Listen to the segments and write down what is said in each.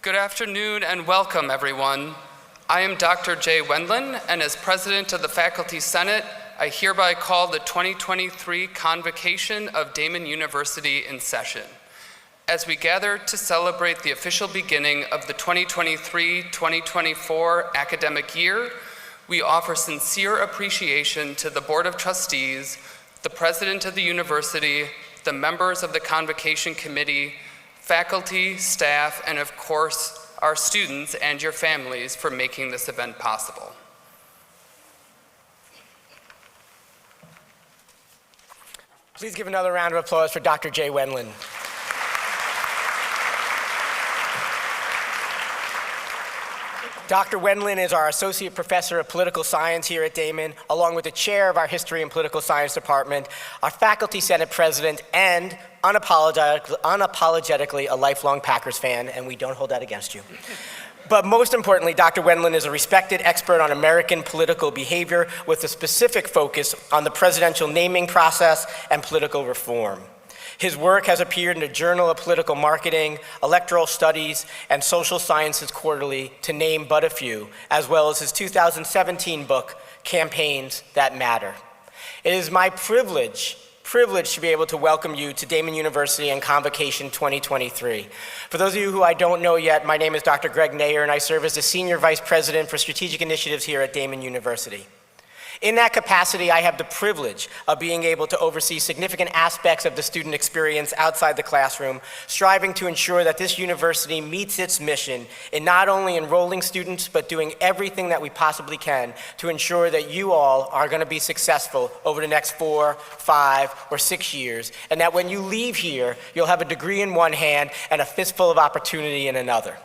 Good afternoon and welcome, everyone. I am Dr. Jay Wendland, and as President of the Faculty Senate, I hereby call the 2023 Convocation of Daemen University in session. As we gather to celebrate the official beginning of the 2023-2024 academic year, we offer sincere appreciation to the Board of Trustees, the President of the University, the members of the Convocation Committee, faculty, staff, and of course, our students and your families for making this event possible. Please give another round of applause for Dr. Jay Wendland. Dr. Wendland is our Associate Professor of Political Science here at Daemen, along with the Chair of our History and Political Science Department, our Faculty Senate President, and unapologetically a lifelong Packers fan, and we don't hold that against you. But most importantly, Dr. Wendland is a respected expert on American political behavior with a specific focus on the presidential naming process and political reform. His work has appeared in the Journal of Political Marketing, Electoral Studies, and Social Sciences Quarterly, to name but a few, as well as his 2017 book, Campaigns That Matter. It is my privilege to be able to welcome you to Daemen University and Convocation 2023. For those of you who I don't know yet, my name is Dr. Greg Nayer, and I serve as the Senior Vice President for Strategic Initiatives here at Daemen University. In that capacity, I have the privilege of being able to oversee significant aspects of the student experience outside the classroom, striving to ensure that this university meets its mission in not only enrolling students, but doing everything that we possibly can to ensure that you all are going to be successful over the next 4, 5, or 6 years, and that when you leave here, you'll have a degree in one hand and a fistful of opportunity in another.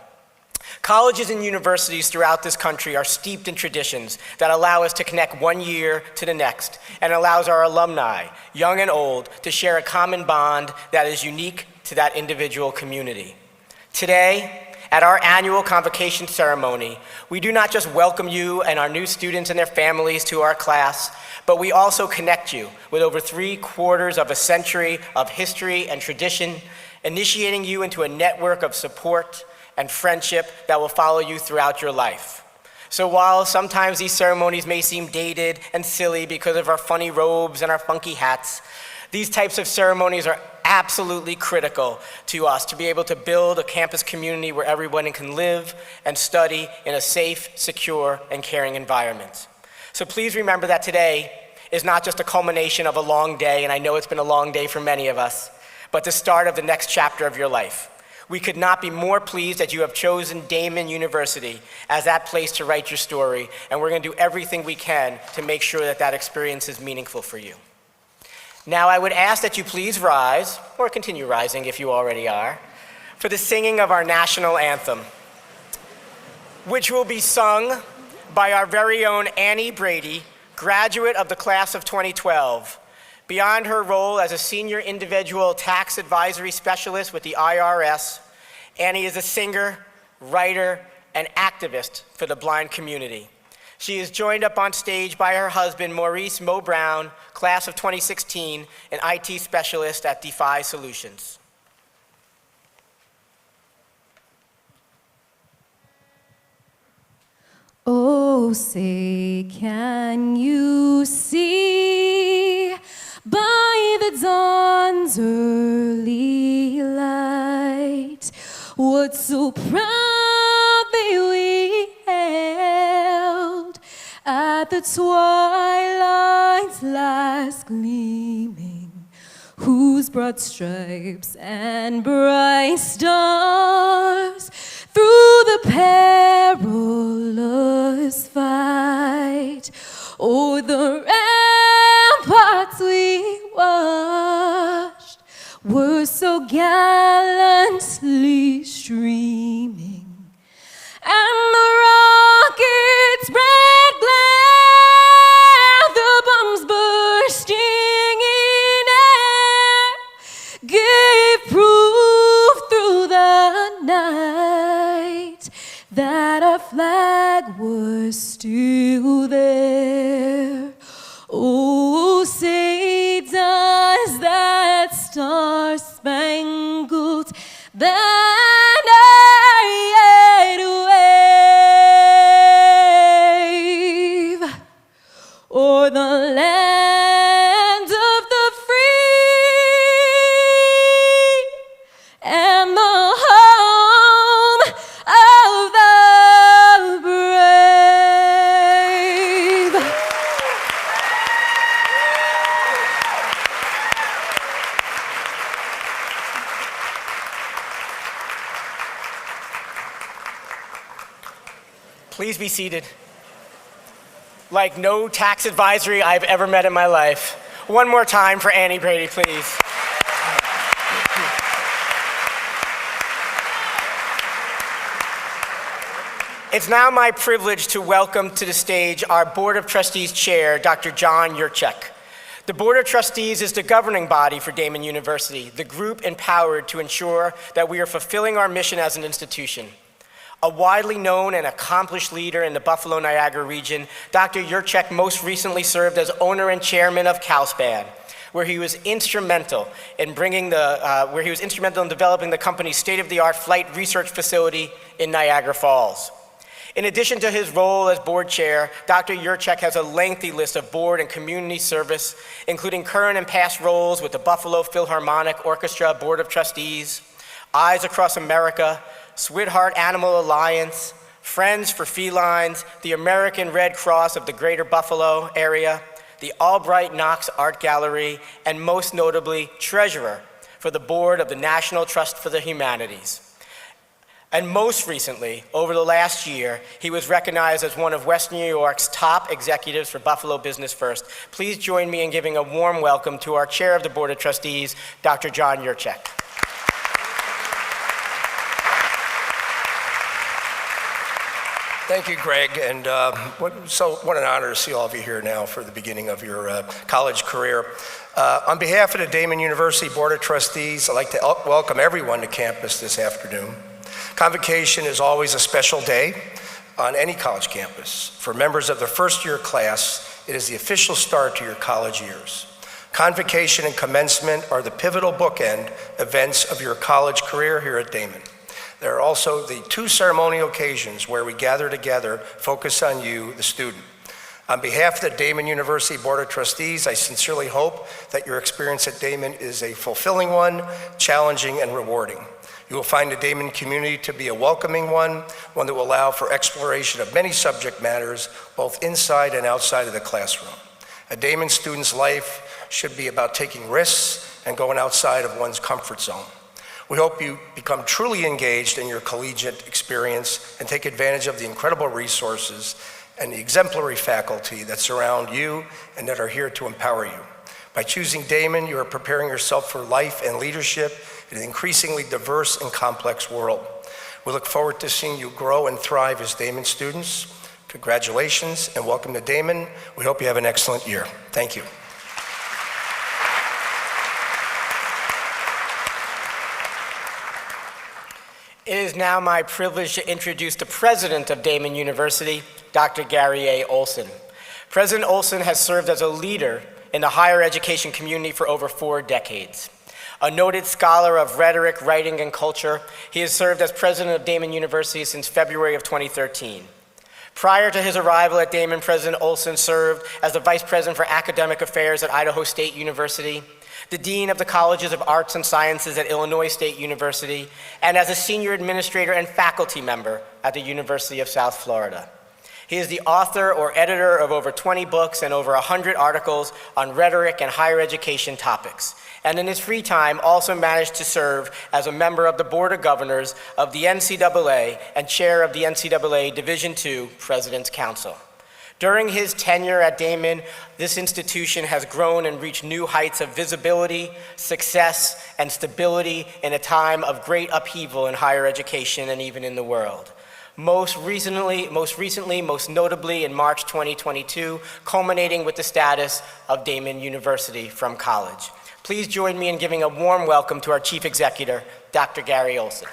Colleges and universities throughout this country are steeped in traditions that allow us to connect one year to the next and allows our alumni, young and old, to share a common bond that is unique to that individual community. Today, at our annual convocation ceremony, we do not just welcome you and our new students and their families to our class, but we also connect you with over 3/4 of a century of history and tradition, initiating you into a network of support and friendship that will follow you throughout your life. So while sometimes these ceremonies may seem dated and silly because of our funny robes and our funky hats, these types of ceremonies are absolutely critical to us to be able to build a campus community where everyone can live and study in a safe, secure, and caring environment. So please remember that today is not just a culmination of a long day, and I know it's been a long day for many of us, but the start of the next chapter of your life. We could not be more pleased that you have chosen Daemen University as that place to write your story, and we're going to do everything we can to make sure that that experience is meaningful for you. Now, I would ask that you please rise, or continue rising if you already are, for the singing of our national anthem, which will be sung by our very own Annie Brady, graduate of the class of 2012. Beyond her role as a senior individual tax advisory specialist with the IRS, Annie is a singer, writer, and activist for the blind community. She is joined up on stage by her husband, Maurice Mo Brown, class of 2016, an IT specialist at Defy Solutions. Oh, say, can you see by the dawn's early light what so proudly we hailed at the twilight's last gleaming, whose broad stripes and bright stars through the perilous fight o'er the ramparts we watched were so gallantly streaming, and the rocket's red glare, the bombs bursting in air, gave proof through the night that our flag was still there. Oh, say does that star-spangled banner land of the free and the home of the brave. Please be seated. Like no tax advisory I've ever met in my life. One more time for Annie Brady, please. It's now my privilege to welcome to the stage our Board of Trustees Chair, Dr. John Yurchek. The Board of Trustees is the governing body for Daemen University, the group empowered to ensure that we are fulfilling our mission as an institution. A widely known and accomplished leader in the Buffalo-Niagara region, Dr. Yurchek most recently served as owner and chairman of CalSpan, where he was instrumental in developing the company's state-of-the-art flight research facility in Niagara Falls. In addition to his role as board chair, Dr. Yurchek has a lengthy list of board and community service, including current and past roles with the Buffalo Philharmonic Orchestra Board of Trustees, Eyes Across America, Sweetheart Animal Alliance, Friends for Felines, the American Red Cross of the Greater Buffalo area, the Albright Knox Art Gallery, and most notably, treasurer for the board of the National Trust for the Humanities. And most recently, over the last year, he was recognized as one of West New York's top executives for Buffalo Business First. Please join me in giving a warm welcome to our chair of the Board of Trustees, Dr. John Yurchek. Thank you, Greg, and what an honor to see all of you here now for the beginning of your college career. On behalf of the Daemen University Board of Trustees, I'd like to welcome everyone to campus this afternoon. Convocation is always a special day on any college campus. For members of the first-year class, it is the official start to your college years. Convocation and commencement are the pivotal bookend events of your college career here at Daemen. There are also the two ceremonial occasions where we gather together, focus on you, the student. On behalf of the Daemen University Board of Trustees, I sincerely hope that your experience at Daemen is a fulfilling one, challenging and rewarding. You will find the Daemen community to be a welcoming one that will allow for exploration of many subject matters, both inside and outside of the classroom. A Daemen student's life should be about taking risks and going outside of one's comfort zone. We hope you become truly engaged in your collegiate experience and take advantage of the incredible resources and the exemplary faculty that surround you and that are here to empower you. By choosing Daemen, you are preparing yourself for life and leadership in an increasingly diverse and complex world. We look forward to seeing you grow and thrive as Daemen students. Congratulations and welcome to Daemen. We hope you have an excellent year. Thank you. It is now my privilege to introduce the president of Daemen University, Dr. Gary A. Olson. President Olson has served as a leader in the higher education community for over 4 decades. A noted scholar of rhetoric, writing, and culture, he has served as president of Daemen University since February of 2013. Prior to his arrival at Daemen, President Olson served as the vice president for academic affairs at Idaho State University, the dean of the colleges of arts and sciences at Illinois State University, and as a senior administrator and faculty member at the University of South Florida. He is the author or editor of over 20 books and over 100 articles on rhetoric and higher education topics, and in his free time also managed to serve as a member of the Board of Governors of the NCAA and chair of the NCAA Division II President's Council. During his tenure at Daemen, this institution has grown and reached new heights of visibility, success, and stability in a time of great upheaval in higher education and even in the world. Most notably in March 2022, culminating with the status of Daemen University from college. Please join me in giving a warm welcome to our Chief Executive, Dr. Gary Olson.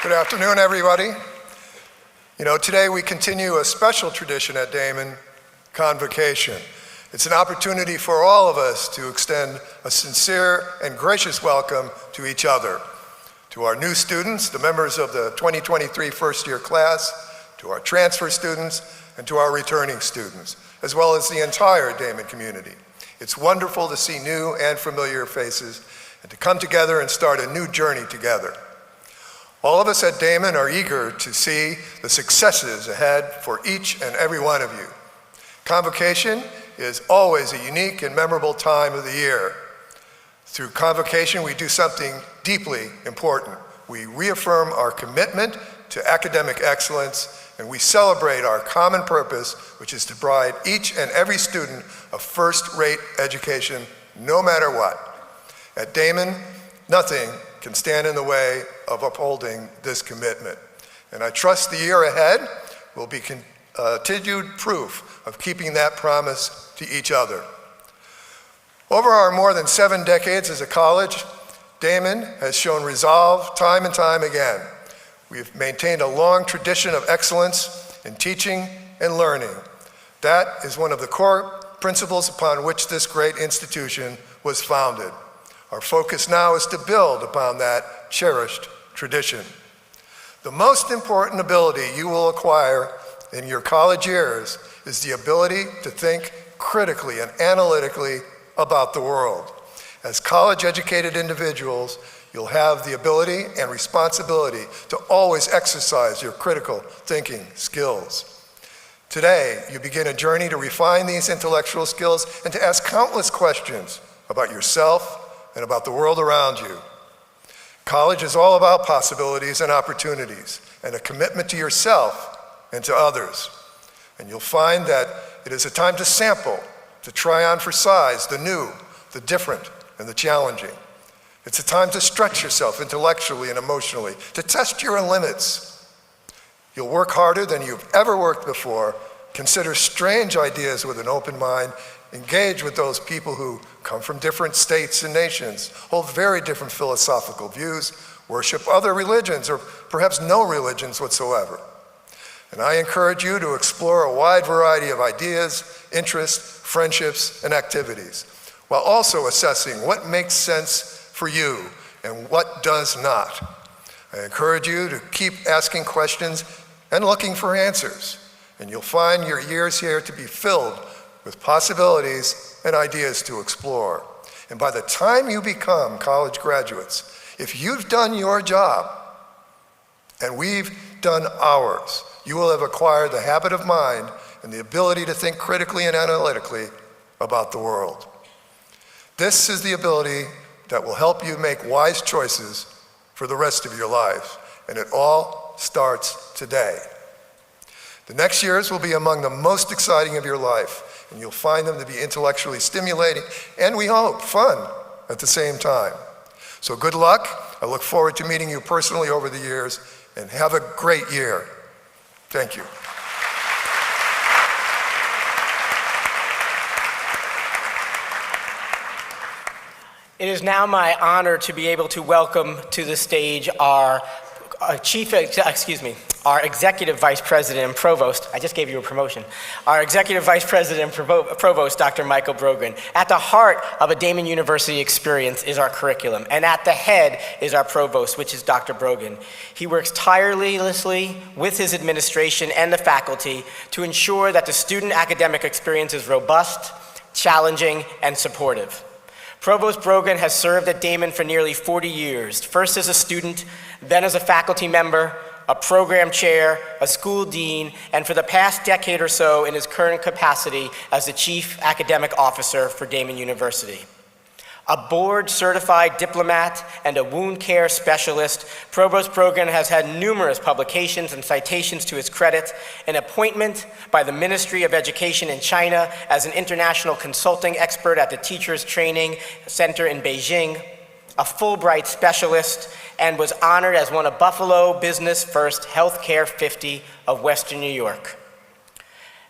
Good afternoon, everybody. You know, today we continue a special tradition at Daemen, Convocation. It's an opportunity for all of us to extend a sincere and gracious welcome to each other, to our new students, the members of the 2023 first-year class, to our transfer students, and to our returning students, as well as the entire Daemen community. It's wonderful to see new and familiar faces and to come together and start a new journey together. All of us at Daemen are eager to see the successes ahead for each and every one of you. Convocation is always a unique and memorable time of the year. Through Convocation, we do something deeply important. We reaffirm our commitment to academic excellence, and we celebrate our common purpose, which is to provide each and every student a first-rate education, no matter what. At Daemen, nothing can stand in the way of upholding this commitment. And I trust the year ahead will be continued proof of keeping that promise to each other. Over our more than 7 decades as a college, Daemen has shown resolve time and time again. We've maintained a long tradition of excellence in teaching and learning. That is one of the core principles upon which this great institution was founded. Our focus now is to build upon that cherished tradition. The most important ability you will acquire in your college years is the ability to think critically and analytically about the world. As college-educated individuals, you'll have the ability and responsibility to always exercise your critical thinking skills. Today, you begin a journey to refine these intellectual skills and to ask countless questions about yourself and about the world around you. College is all about possibilities and opportunities and a commitment to yourself and to others. And you'll find that it is a time to sample, to try on for size the new, the different, and the challenging. It's a time to stretch yourself intellectually and emotionally, to test your limits. You'll work harder than you've ever worked before, consider strange ideas with an open mind, engage with those people who come from different states and nations, hold very different philosophical views, worship other religions, or perhaps no religions whatsoever. And I encourage you to explore a wide variety of ideas, interests, friendships, and activities, while also assessing what makes sense for you and what does not. I encourage you to keep asking questions and looking for answers, and you'll find your years here to be filled with possibilities and ideas to explore. And by the time you become college graduates, if you've done your job and we've done ours, you will have acquired the habit of mind and the ability to think critically and analytically about the world. This is the ability that will help you make wise choices for the rest of your life, and it all starts today. The next years will be among the most exciting of your life, and you'll find them to be intellectually stimulating and, we hope, fun at the same time. So good luck. I look forward to meeting you personally over the years, and have a great year. Thank you. It is now my honor to be able to welcome to the stage our Executive Vice President and Provost. I just gave you a promotion. Our Executive Vice President and Provost, Dr. Michael Brogan. At the heart of a Daemen University experience is our curriculum, and at the head is our Provost, which is Dr. Brogan. He works tirelessly with his administration and the faculty to ensure that the student academic experience is robust, challenging, and supportive. Provost Brogan has served at Daemen for nearly 40 years, first as a student, then as a faculty member, a program chair, a school dean, and for the past decade or so in his current capacity as the Chief Academic Officer for Daemen University. A board-certified diplomat and a wound care specialist, Provost Brogan has had numerous publications and citations to his credit, an appointment by the Ministry of Education in China as an international consulting expert at the Teachers Training Center in Beijing, a Fulbright specialist, and was honored as one of Buffalo Business First Healthcare 50 of Western New York.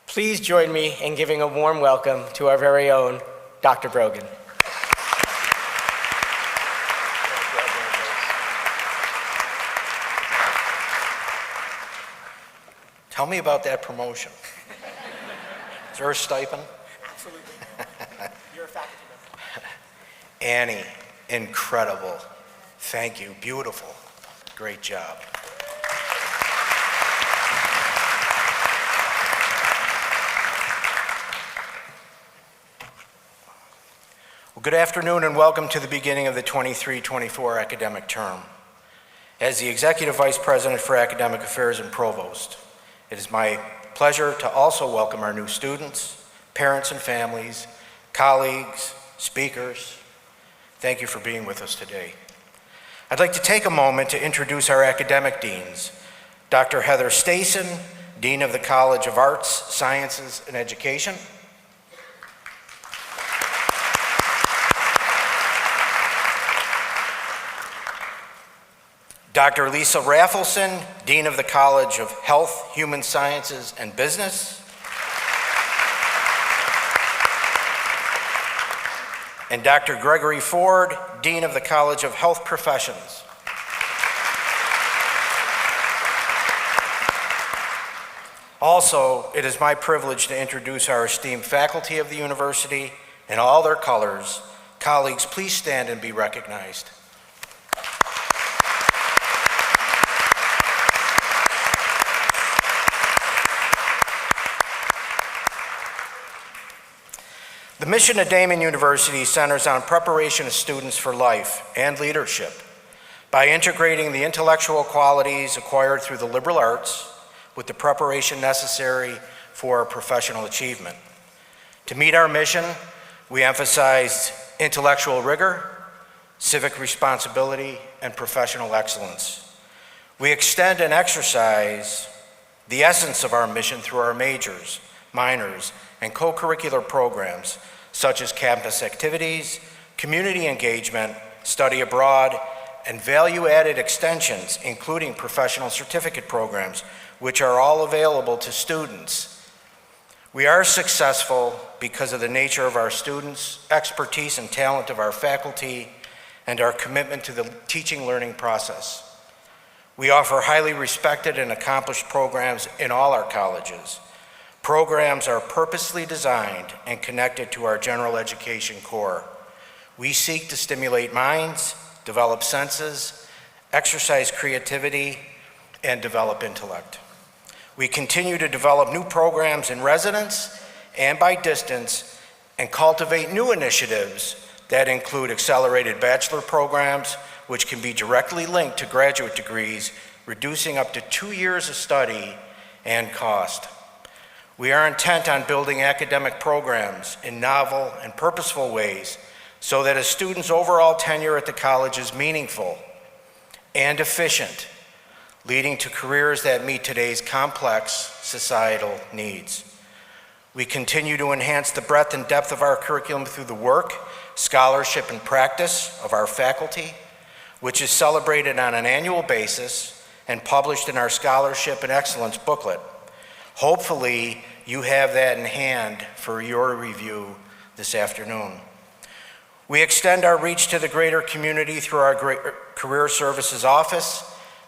Please join me in giving a warm welcome to our very own Dr. Brogan. Tell me about that promotion. Is there a stipend? Absolutely. You're a faculty member. Annie, incredible. Thank you. Beautiful. Great job. Well, good afternoon and welcome to the beginning of the 23-24 academic term. As the Executive Vice President for Academic Affairs and Provost, it is my pleasure to also welcome our new students, parents and families, colleagues, speakers. Thank you for being with us today. I'd like to take a moment to introduce our academic deans, Dr. Heather Stason, Dean of the College of Arts, Sciences, and Education. Dr. Lisa Raffleson, Dean of the College of Health, Human Sciences, and Business. And Dr. Gregory Ford, Dean of the College of Health Professions. Also, it is my privilege to introduce our esteemed faculty of the university in all their colors. Colleagues, please stand and be recognized. The mission of Daemen University centers on preparation of students for life and leadership by integrating the intellectual qualities acquired through the liberal arts with the preparation necessary for professional achievement. To meet our mission, we emphasize intellectual rigor, civic responsibility, and professional excellence. We extend and exercise the essence of our mission through our majors, minors, and co-curricular programs such as campus activities, community engagement, study abroad, and value-added extensions, including professional certificate programs, which are all available to students. We are successful because of the nature of our students, expertise and talent of our faculty, and our commitment to the teaching learning process. We offer highly respected and accomplished programs in all our colleges. Programs are purposely designed and connected to our general education core. We seek to stimulate minds, develop senses, exercise creativity, and develop intellect. We continue to develop new programs in residence and by distance and cultivate new initiatives that include accelerated bachelor programs, which can be directly linked to graduate degrees, reducing up to 2 years of study and cost. We are intent on building academic programs in novel and purposeful ways so that a student's overall tenure at the college is meaningful and efficient, leading to careers that meet today's complex societal needs. We continue to enhance the breadth and depth of our curriculum through the work, scholarship, and practice of our faculty, which is celebrated on an annual basis and published in our Scholarship and Excellence booklet. Hopefully, you have that in hand for your review this afternoon. We extend our reach to the greater community through our Career Services Office,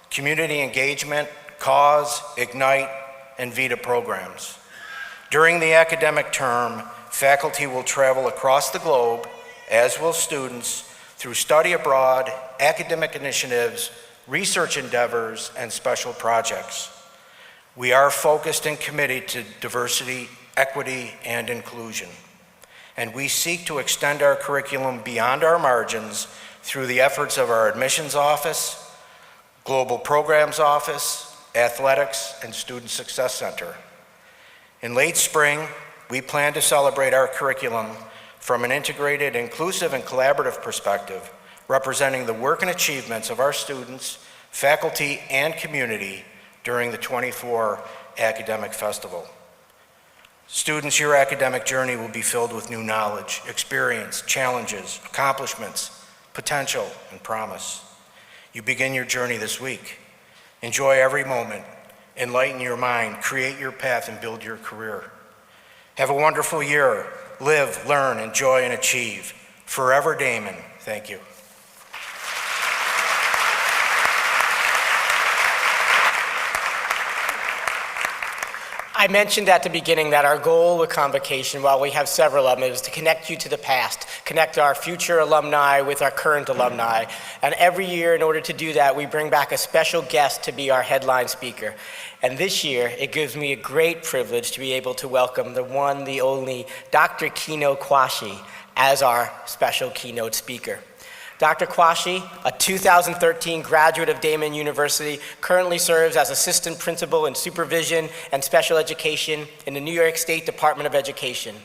community engagement, cause, ignite, and VITA programs. During the academic term, faculty will travel across the globe, as will students, through study abroad, academic initiatives, research endeavors, and special projects. We are focused and committed to diversity, equity, and inclusion. And we seek to extend our curriculum beyond our margins through the efforts of our admissions office, Global Programs Office, Athletics, and Student Success Center. In late spring, we plan to celebrate our curriculum from an integrated, inclusive, and collaborative perspective, representing the work and achievements of our students, faculty, and community during the 24 Academic Festival. Students, your academic journey will be filled with new knowledge, experience, challenges, accomplishments, potential, and promise. You begin your journey this week. Enjoy every moment, enlighten your mind, create your path, and build your career. Have a wonderful year. Live, learn, enjoy, and achieve. Forever Daemen. Thank you. I mentioned at the beginning that our goal with Convocation, while we have several of them, is to connect you to the past, connect our future alumni with our current alumni. And every year, in order to do that, we bring back a special guest to be our headline speaker. And this year, it gives me a great privilege to be able to welcome the one, the only, Dr. Kino Kwashi. as our special keynote speaker. Dr. Kwashi, a 2013 graduate of Daemen University, currently serves as Assistant Principal in Supervision and Special Education in the New York State Department of Education.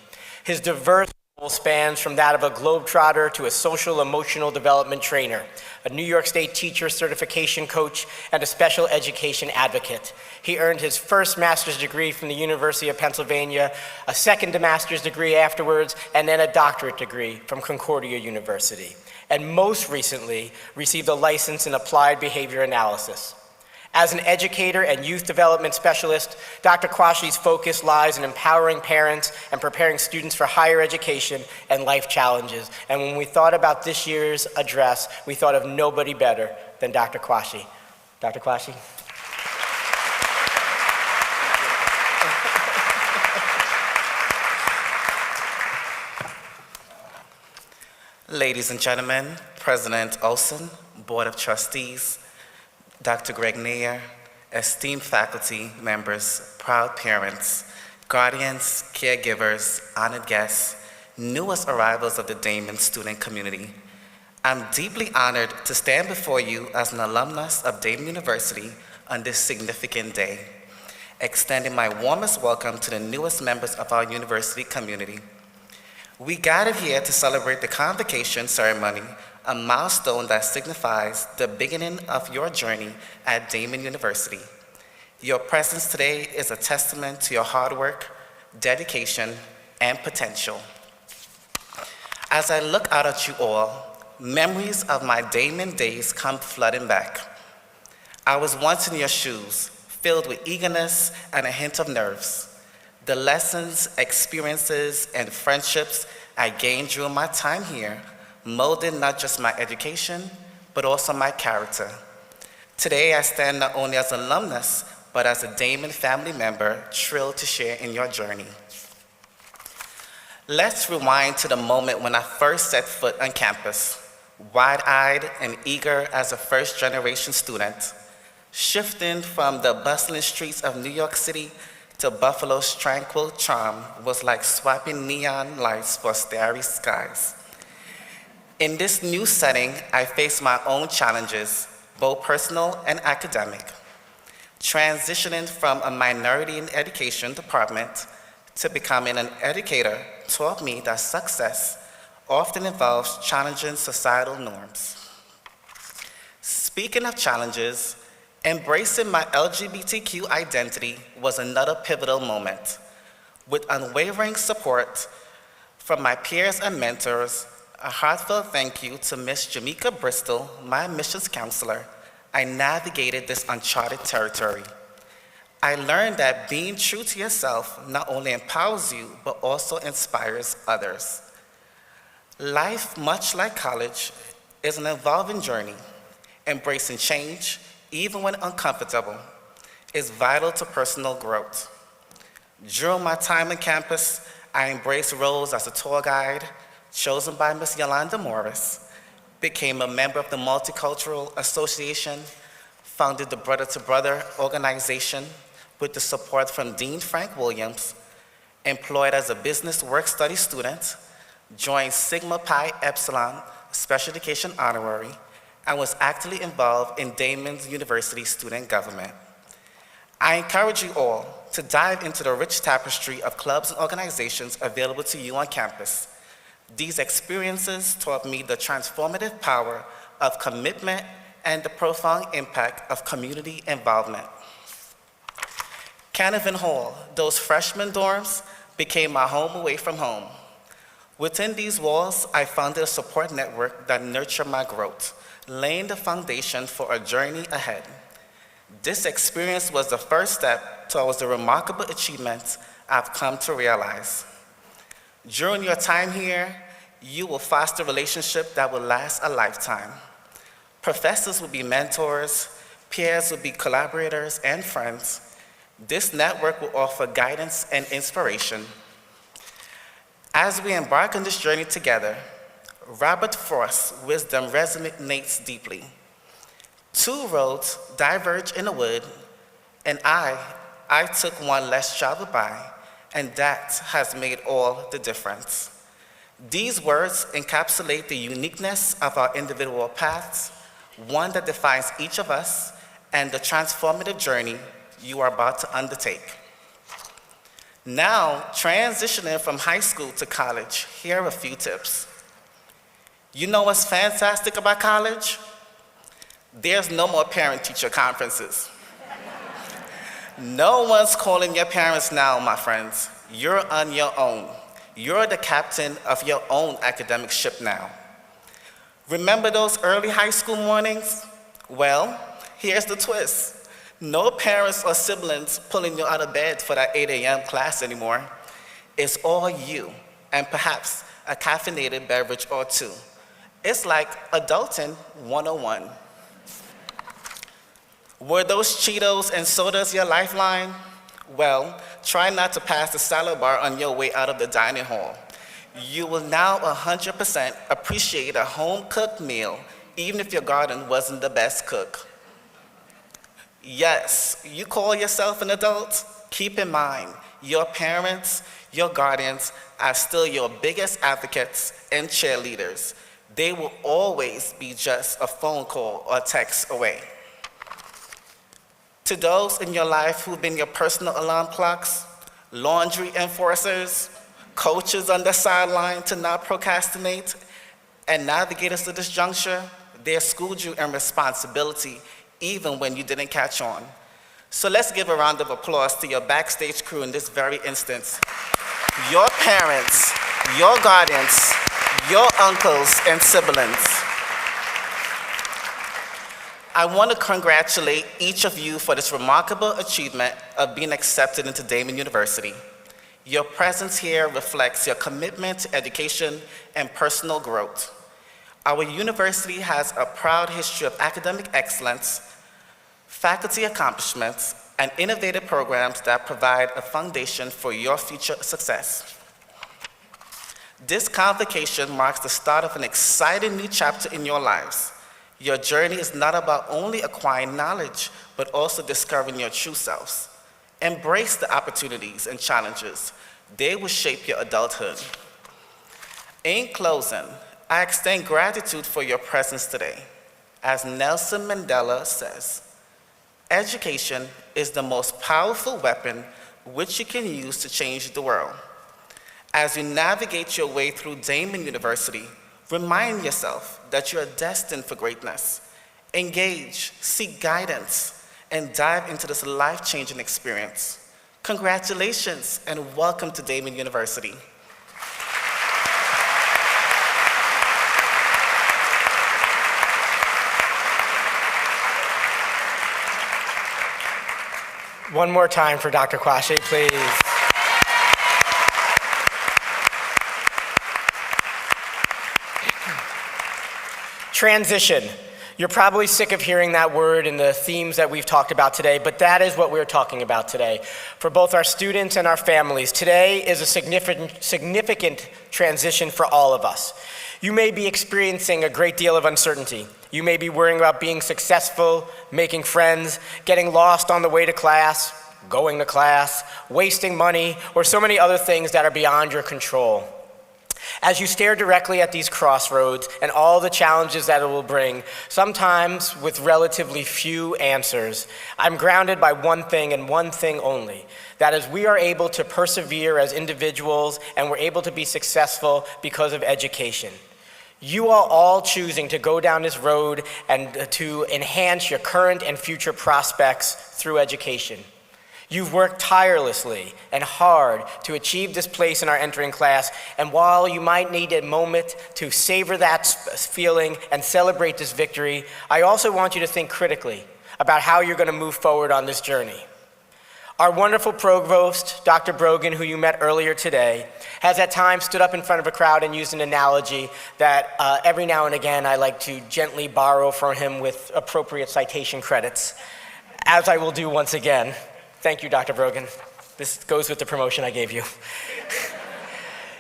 His diverse role spans from that of a globetrotter to a social emotional development trainer, a New York State teacher certification coach, and a special education advocate. He earned his first master's degree from the University of Pennsylvania, a second master's degree afterwards, and then a doctorate degree from Concordia University, and most recently received a license in applied behavior analysis. As an educator and youth development specialist, Dr. Kwashi's focus lies in empowering parents and preparing students for higher education and life challenges. And when we thought about this year's address, we thought of nobody better than Dr. Kwashi. Dr. Kwashi. Ladies and gentlemen, President Olson, Board of Trustees, Dr. Greg Nair, esteemed faculty members, proud parents, guardians, caregivers, honored guests, newest arrivals of the Daemen student community. I'm deeply honored to stand before you as an alumnus of Daemen University on this significant day, extending my warmest welcome to the newest members of our university community. We gathered here to celebrate the Convocation ceremony, a milestone that signifies the beginning of your journey at Daemen University. Your presence today is a testament to your hard work, dedication, and potential. As I look out at you all, memories of my Daemen days come flooding back. I was once in your shoes, filled with eagerness and a hint of nerves. The lessons, experiences, and friendships I gained during my time here molded not just my education, but also my character. Today, I stand not only as an alumnus, but as a Daemen family member, thrilled to share in your journey. Let's rewind to the moment when I first set foot on campus, wide-eyed and eager as a first-generation student, shifting from the bustling streets of New York City to Buffalo's tranquil charm was like swapping neon lights for starry skies. In this new setting, I faced my own challenges, both personal and academic. Transitioning from a minority in education department to becoming an educator taught me that success often involves challenging societal norms. Speaking of challenges, embracing my LGBTQ identity was another pivotal moment. With unwavering support from my peers and mentors, a heartfelt thank you to Miss Jamaica Bristol, my admissions counselor, I navigated this uncharted territory. I learned that being true to yourself not only empowers you, but also inspires others. Life, much like college, is an evolving journey. Embracing change, even when uncomfortable, is vital to personal growth. During my time on campus, I embraced roles as a tour guide, chosen by Ms. Yolanda Morris, became a member of the Multicultural Association, founded the Brother to Brother organization with the support from Dean Frank Williams, employed as a business work-study student, joined Sigma Pi Epsilon Special Education Honorary, and was actively involved in Daemen University student government. I encourage you all to dive into the rich tapestry of clubs and organizations available to you on campus. These experiences taught me the transformative power of commitment and the profound impact of community involvement. Canavan Hall, those freshman dorms, became my home away from home. Within these walls, I founded a support network that nurtured my growth, laying the foundation for a journey ahead. This experience was the first step towards the remarkable achievements I've come to realize. During your time here, you will foster relationships that will last a lifetime. Professors will be mentors, peers will be collaborators and friends. This network will offer guidance and inspiration. As we embark on this journey together, Robert Frost's wisdom resonates deeply. Two roads diverge in the wood, and I took one less traveled by, and that has made all the difference. These words encapsulate the uniqueness of our individual paths, one that defines each of us, and the transformative journey you are about to undertake. Now, transitioning from high school to college, here are a few tips. You know what's fantastic about college? There's no more parent-teacher conferences. No one's calling your parents now, my friends. You're on your own. You're the captain of your own academic ship now. Remember those early high school mornings? Well, here's the twist. No parents or siblings pulling you out of bed for that 8 a.m. class anymore. It's all you, and perhaps a caffeinated beverage or two. It's like adulting 101. Were those Cheetos and sodas your lifeline? Well, try not to pass the salad bar on your way out of the dining hall. You will now 100% appreciate a home-cooked meal, even if your garden wasn't the best cook. Yes, you call yourself an adult? Keep in mind, your parents, your guardians are still your biggest advocates and cheerleaders. They will always be just a phone call or text away. To those in your life who've been your personal alarm clocks, laundry enforcers, coaches on the sideline to not procrastinate, and navigators to this juncture, they schooled you in responsibility even when you didn't catch on. So let's give a round of applause to your backstage crew in this very instance. Your parents, your guardians, your uncles and siblings. I want to congratulate each of you for this remarkable achievement of being accepted into Daemen University. Your presence here reflects your commitment to education and personal growth. Our university has a proud history of academic excellence, faculty accomplishments, and innovative programs that provide a foundation for your future success. This convocation marks the start of an exciting new chapter in your lives. Your journey is not about only acquiring knowledge, but also discovering your true selves. Embrace the opportunities and challenges. They will shape your adulthood. In closing, I extend gratitude for your presence today. As Nelson Mandela says, education is the most powerful weapon which you can use to change the world. As you navigate your way through Daemen University, remind yourself that you are destined for greatness. Engage, seek guidance, and dive into this life-changing experience. Congratulations and welcome to Daemen University. One more time for Dr. Kwashe, please. Transition. You're probably sick of hearing that word and the themes that we've talked about today, but that is what we're talking about today. For both our students and our families, today is a significant transition for all of us. You may be experiencing a great deal of uncertainty. You may be worrying about being successful, making friends, getting lost on the way to class, going to class, wasting money, or so many other things that are beyond your control. As you stare directly at these crossroads and all the challenges that it will bring, sometimes with relatively few answers, I'm grounded by one thing and one thing only. That is, we are able to persevere as individuals and we're able to be successful because of education. You are all choosing to go down this road and to enhance your current and future prospects through education. You've worked tirelessly and hard to achieve this place in our entering class, and while you might need a moment to savor that feeling and celebrate this victory, I also want you to think critically about how you're going to move forward on this journey. Our wonderful provost, Dr. Brogan, who you met earlier today, has at times stood up in front of a crowd and used an analogy that every now and again I like to gently borrow from him with appropriate citation credits, as I will do once again. Thank you, Dr. Brogan. This goes with the promotion I gave you.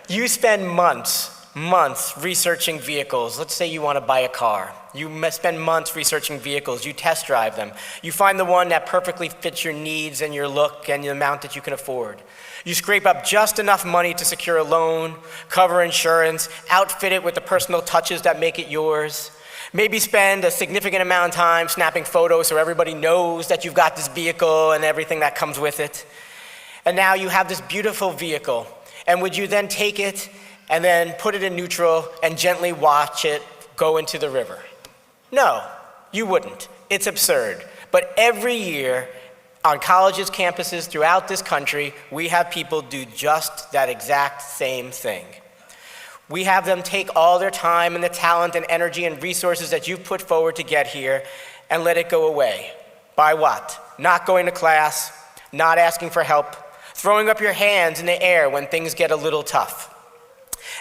You spend months months researching vehicles. Let's say you want to buy a car. You spend months researching vehicles. You test drive them. You find the one that perfectly fits your needs and your look and the amount that you can afford. You scrape up just enough money to secure a loan, cover insurance, outfit it with the personal touches that make it yours. Maybe spend a significant amount of time snapping photos so everybody knows that you've got this vehicle and everything that comes with it. And now you have this beautiful vehicle. And would you then take it and then put it in neutral and gently watch it go into the river? No, you wouldn't. It's absurd. But every year on colleges, campuses throughout this country, we have people do just that exact same thing. We have them take all their time and the talent and energy and resources that you've put forward to get here and let it go away. By what? Not going to class, not asking for help, throwing up your hands in the air when things get a little tough.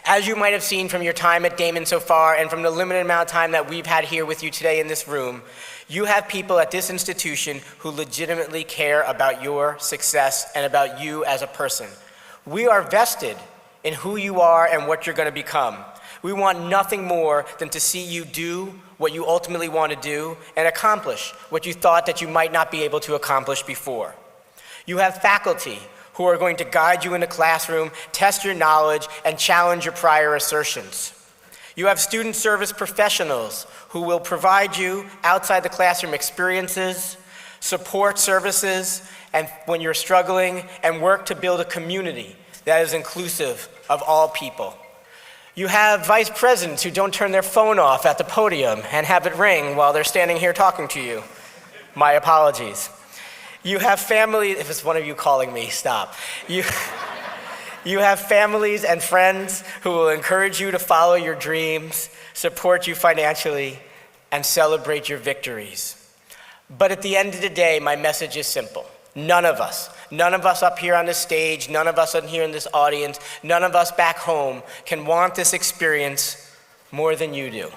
As you might have seen from your time at Daemen so far and from the limited amount of time that we've had here with you today in this room, you have people at this institution who legitimately care about your success and about you as a person. We are vested in who you are and what you're going to become. We want nothing more than to see you do what you ultimately want to do and accomplish what you thought that you might not be able to accomplish before. You have faculty who are going to guide you in the classroom, test your knowledge, and challenge your prior assertions. You have student service professionals who will provide you outside the classroom experiences, support services, and when you're struggling, and work to build a community that is inclusive of all people. You have vice presidents who don't turn their phone off at the podium and have it ring while they're standing here talking to you. My apologies. You have families, if it's one of you calling me, stop. You have families and friends who will encourage you to follow your dreams, support you financially, and celebrate your victories. But at the end of the day, my message is simple. None of us up here on this stage, none of us in here in this audience, none of us back home can want this experience more than you do.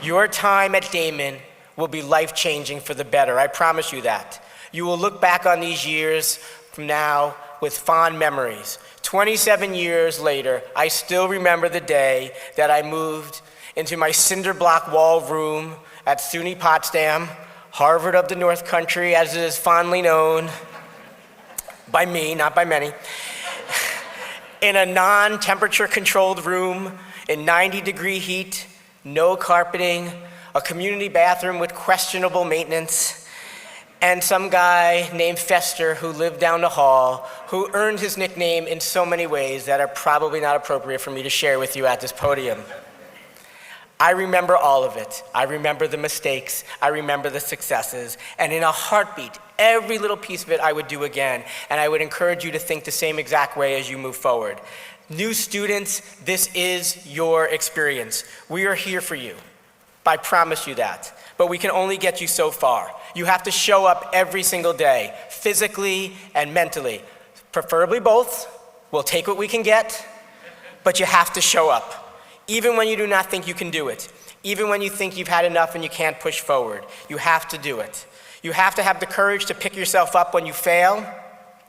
Your time at Daemen will be life-changing for the better, I promise you that. You will look back on these years from now with fond memories. 27 years later, I still remember the day that I moved into my cinder block wall room at SUNY Potsdam, Harvard of the North Country, as it is fondly known, by me, not by many, in a non-temperature controlled room in 90-degree heat, no carpeting, a community bathroom with questionable maintenance, and some guy named Fester who lived down the hall, who earned his nickname in so many ways that are probably not appropriate for me to share with you at this podium. I remember all of it. I remember the mistakes. I remember the successes. And in a heartbeat, every little piece of it I would do again. And I would encourage you to think the same exact way as you move forward. New students, this is your experience. We are here for you. I promise you that. But we can only get you so far. You have to show up every single day, physically and mentally. Preferably both. We'll take what we can get, but you have to show up. Even when you do not think you can do it. Even when you think you've had enough and you can't push forward. You have to do it. You have to have the courage to pick yourself up when you fail,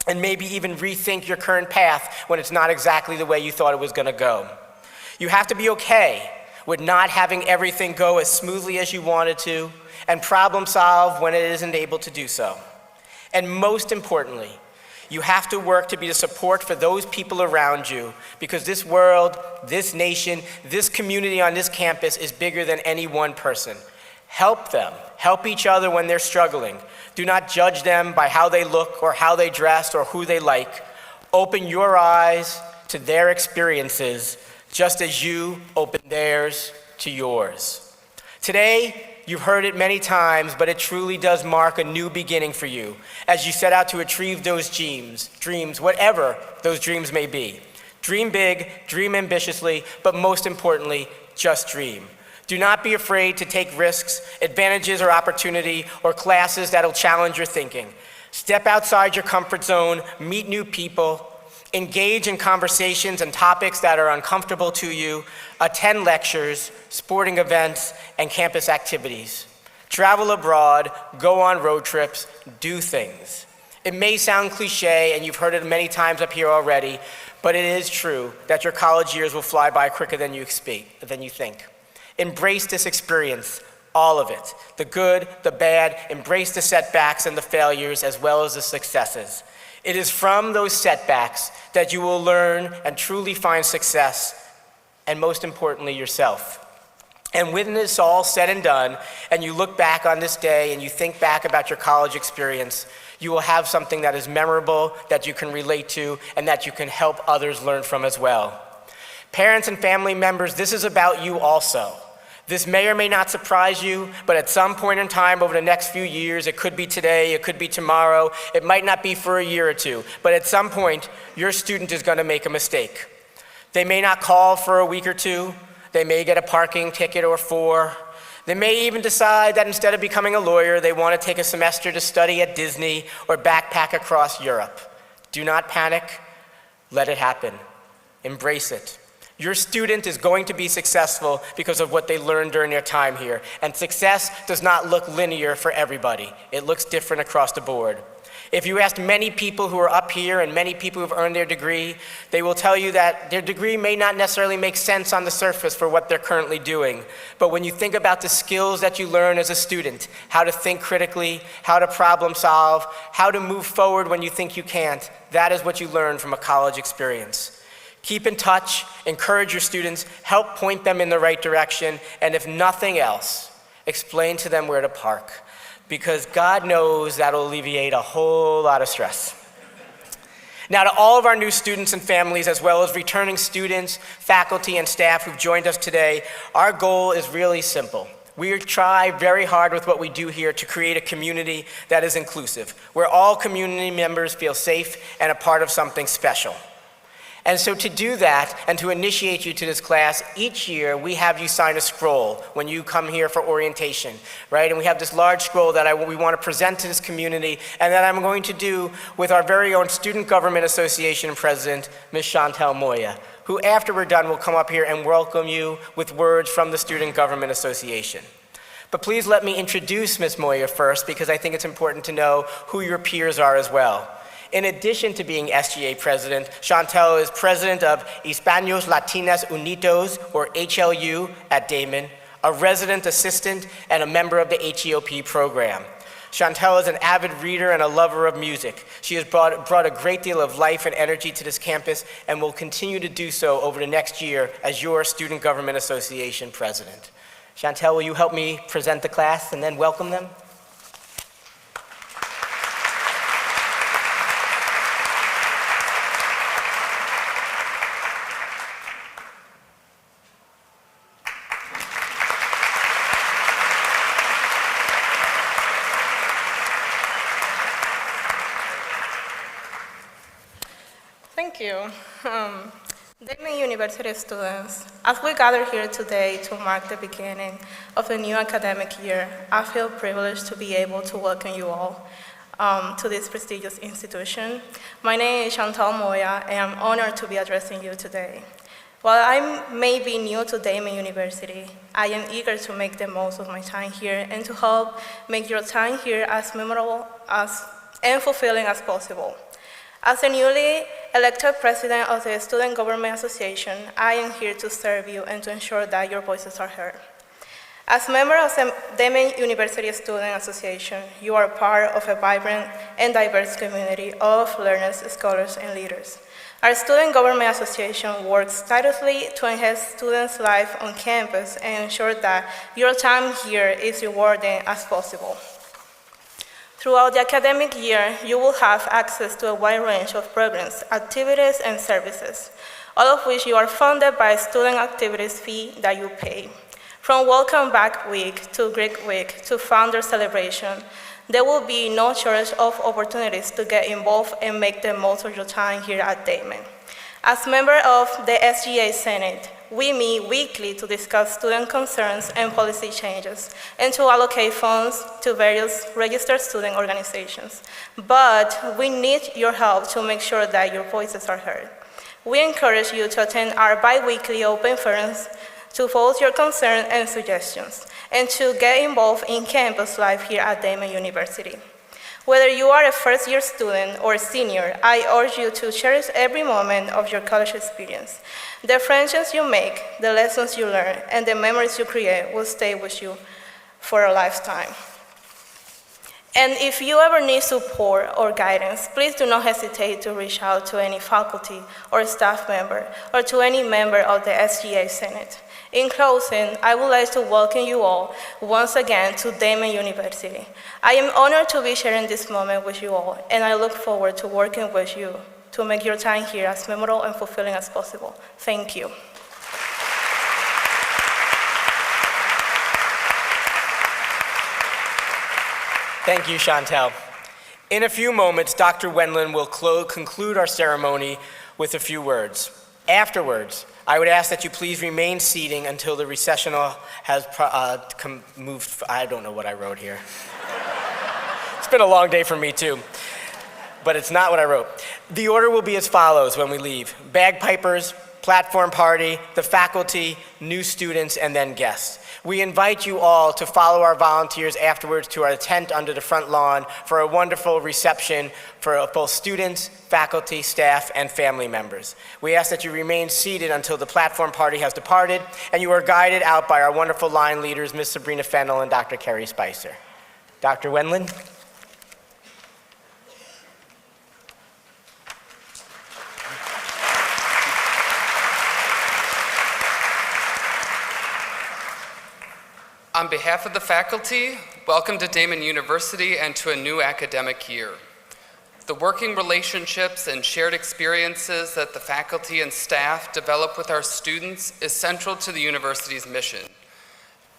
and maybe even rethink your current path when it's not exactly the way you thought it was going to go. You have to be okay with not having everything go as smoothly as you wanted to, and problem solve when it isn't able to do so. And most importantly, you have to work to be the support for those people around you, because this world, this nation, this community on this campus is bigger than any one person. Help them. Help each other when they're struggling. Do not judge them by how they look or how they dress or who they like. Open your eyes to their experiences just as you open theirs to yours. Today, you've heard it many times, but it truly does mark a new beginning for you as you set out to achieve those dreams, whatever those dreams may be. Dream big, dream ambitiously, but most importantly, just dream. Do not be afraid to take risks, advantages or opportunity, or classes that'll challenge your thinking. Step outside your comfort zone, meet new people, engage in conversations and topics that are uncomfortable to you, attend lectures, sporting events, and campus activities. Travel abroad, go on road trips, do things. It may sound cliche, and you've heard it many times up here already, but it is true that your college years will fly by quicker than you think. Embrace this experience, all of it, the good, the bad, embrace the setbacks and the failures as well as the successes. It is from those setbacks that you will learn and truly find success, and most importantly, yourself. And when this all said and done, and you look back on this day and you think back about your college experience, you will have something that is memorable, that you can relate to, and that you can help others learn from as well. Parents and family members, this is about you also. This may or may not surprise you, but at some point in time over the next few years, it could be today, it could be tomorrow, it might not be for a year or two, but at some point, your student is going to make a mistake. They may not call for a week or two, they may get a parking ticket or 4. They may even decide that instead of becoming a lawyer, they want to take a semester to study at Disney or backpack across Europe. Do not panic, let it happen. Embrace it. Your student is going to be successful because of what they learned during their time here. And success does not look linear for everybody. It looks different across the board. If you ask many people who are up here and many people who have earned their degree, they will tell you that their degree may not necessarily make sense on the surface for what they're currently doing. But when you think about the skills that you learn as a student, how to think critically, how to problem solve, how to move forward when you think you can't, that is what you learn from a college experience. Keep in touch, encourage your students, help point them in the right direction, and if nothing else, explain to them where to park, because God knows that'll alleviate a whole lot of stress. Now, to all of our new students and families, as well as returning students, faculty, and staff who've joined us today, our goal is really simple. We try very hard with what we do here to create a community that is inclusive, where all community members feel safe and a part of something special. And so to do that and to initiate you to this class, each year we have you sign a scroll when you come here for orientation, right? And we have this large scroll that we want to present to this community and that I'm going to do with our very own Student Government Association President, Ms. Chantel Moya, who after we're done will come up here and welcome you with words from the Student Government Association. But please let me introduce Ms. Moya first because I think it's important to know who your peers are as well. In addition to being SGA president, Chantel is president of Hispanos Latinas Unidos, or HLU, at Daemen, a resident assistant, and a member of the HEOP program. Chantel is an avid reader and a lover of music. She has brought a great deal of life and energy to this campus and will continue to do so over the next year as your Student Government Association president. Chantel, will you help me present the class and then welcome them? Thank you. Daemen University students, as we gather here today to mark the beginning of a new academic year, I feel privileged to be able to welcome you all to this prestigious institution. My name is Chantal Moya, and I'm honored to be addressing you today. While I may be new to Daemen University, I am eager to make the most of my time here and to help make your time here as memorable and fulfilling as possible. As the newly elected president of the Student Government Association, I am here to serve you and to ensure that your voices are heard. As member of the Daemen University Student Association, you are part of a vibrant and diverse community of learners, scholars, and leaders. Our Student Government Association works tirelessly to enhance students' life on campus and ensure that your time here is rewarding as possible. Throughout the academic year, you will have access to a wide range of programs, activities, and services, all of which you are funded by a student activities fee that you pay. From Welcome Back Week to Greek Week to Founder Celebration, there will be no shortage of opportunities to get involved and make the most of your time here at Daemen. As member of the SGA Senate, we meet weekly to discuss student concerns and policy changes and to allocate funds to various registered student organizations. But we need your help to make sure that your voices are heard. We encourage you to attend our bi-weekly open forums to voice your concerns and suggestions and to get involved in campus life here at Daemen University. Whether you are a first-year student or a senior, I urge you to cherish every moment of your college experience. The friendships you make, the lessons you learn, and the memories you create will stay with you for a lifetime. And if you ever need support or guidance, please do not hesitate to reach out to any faculty or staff member or to any member of the SGA Senate. In closing, I would like to welcome you all once again to Daemen University. I am honored to be sharing this moment with you all, and I look forward to working with you to make your time here as memorable and fulfilling as possible. Thank you. Thank you, Chantel. In a few moments, Dr. Wendland will conclude our ceremony with a few words. Afterwards, I would ask that you please remain seating until the recessional has moved. I don't know what I wrote here. It's been a long day for me too, but it's not what I wrote. The order will be as follows when we leave: bagpipers, platform party, the faculty, new students, and then guests. We invite you all to follow our volunteers afterwards to our tent under the front lawn for a wonderful reception for both students, faculty, staff, and family members. We ask that you remain seated until the platform party has departed, and you are guided out by our wonderful line leaders, Ms. Sabrina Fennell and Dr. Carrie Spicer. Dr. Wendland? On behalf of the faculty, welcome to Daemen University and to a new academic year. The working relationships and shared experiences that the faculty and staff develop with our students is central to the university's mission,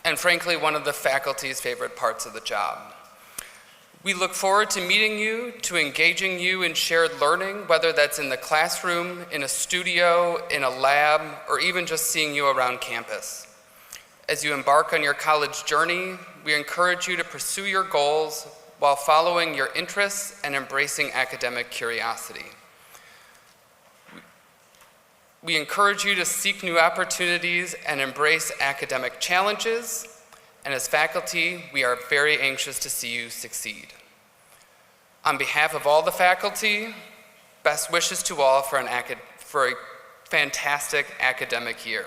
and frankly, one of the faculty's favorite parts of the job. We look forward to meeting you, to engaging you in shared learning, whether that's in the classroom, in a studio, in a lab, or even just seeing you around campus. As you embark on your college journey, we encourage you to pursue your goals while following your interests and embracing academic curiosity. We encourage you to seek new opportunities and embrace academic challenges, and as faculty, we are very anxious to see you succeed. On behalf of all the faculty, best wishes to all for a fantastic academic year.